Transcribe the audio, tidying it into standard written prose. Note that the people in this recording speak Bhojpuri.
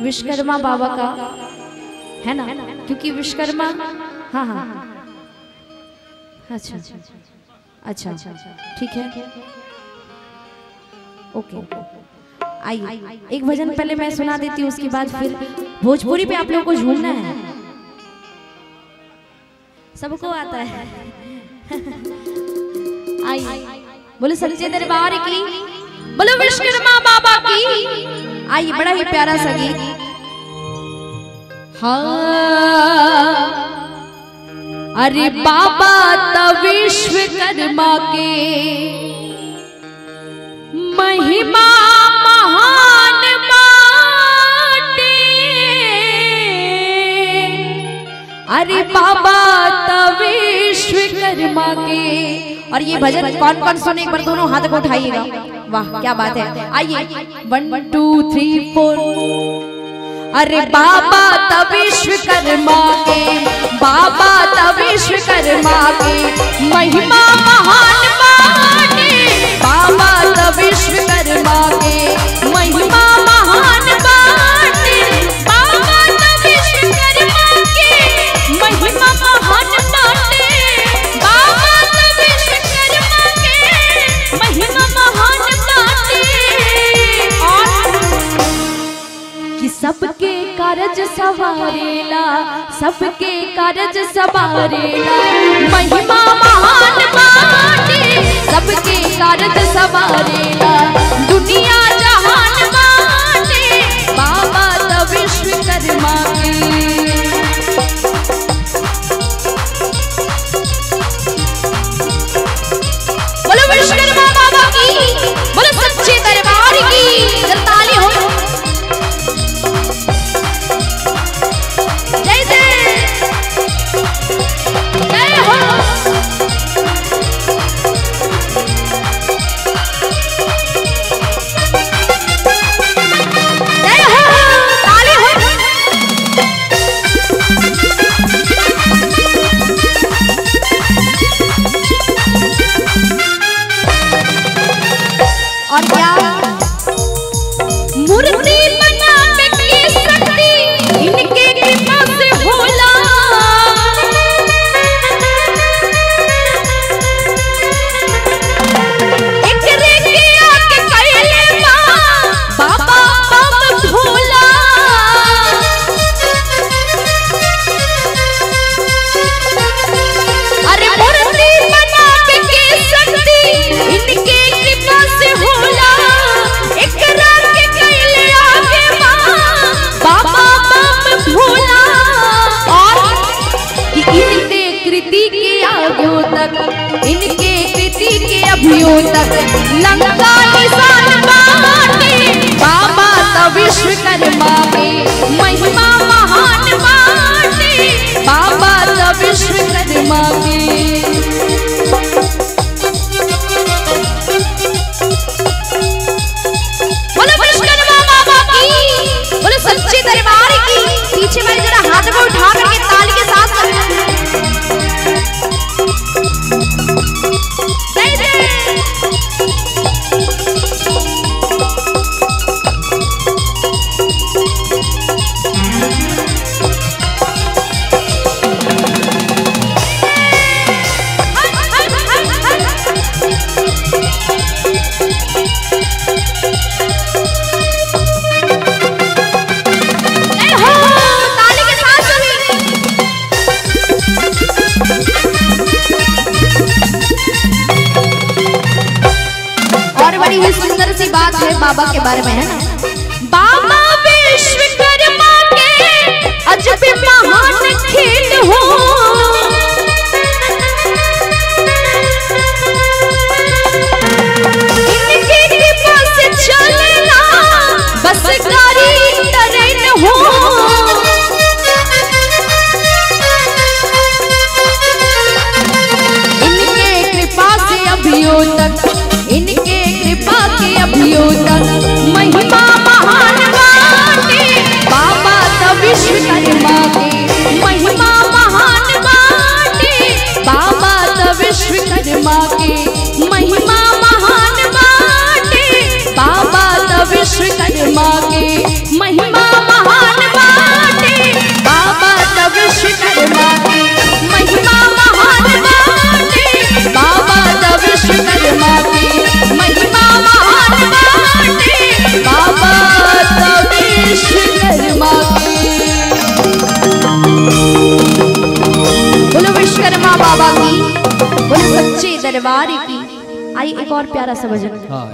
विश्वकर्मा बाबा का है ना, क्योंकि विश्वकर्मा हाँ हाँ अच्छा अच्छा ठीक है ओके। आइए एक भजन पहले मैं सुना देती हूँ, उसके बाद फिर भोजपुरी पे आप लोगों को झूमना है, सबको आता है। आइए बोले सच्चे दरबार की, बोले विश्वकर्मा बाबा की। आइए बड़ा ही प्यारा सा गीत। हाँ अरे बाबा तब विश्वकर्मा के महिमा महान बाटे। अरे बाबा तब विश्वकर्मा के। और ये भजन कौन कौन सुने एक बार दोनों हाथ को उठाइएगा। वाह क्या बात है। आइए 1 2 3 4। अरे बाबा तब विश्वकर्मा के, बाबा तब विश्वकर्मा के महिमा महान बाटे। बाबा तब विश्वकर्मा के महिमा महान बाटे। बाबा तब विश्वकर्मा के महिमा महान बाटे। बाबा तब विश्वकर्मा के महिमा महान बाटे। और कि सबके कारज सवारेला, सबके कारज सवारेला महिमा महान बाटे। सबके कारज सवारेला दुनिया जहान बाटे। बाबा तब विश्वकर्मा के। बोलो विश्वकर्मा बाबा की, बोलो सच्चे दरबार की। ताली हो और क्या मूर्ति बनाने की शक्ति इनके कृपा से होला। एक रेखे आके कैले बाबा बम भोला। अरे मूर्ति बनाने की शक्ति इनके कृपा से होला। एक रात के कैले आगे बाबा बम भोला। और इनके कृति के आगे तक, इनके कृति के अभियो तक लंका निशान बाटे। बाबा तब विश्वकर्मा के महिमा महान बाटे। बाबा तब विश्वकर्मा के। सच्चे दरबार की। पीछे वाले जरा हाथ को उठा करके ताली के साथ सुंदर सी बात है बाबा के बारे में, है ना। बाबा विश्वकर्मा के अजब महान खेल हो। इनके कृपा से चलना बस गाड़ी ट्रेन हो। इनके कृपा से अभियो तक, इनके कृपा के अभियो तक महिमा बाबा की, बोले सच्चे दरबार की। आई एक और प्यारा सा भजन।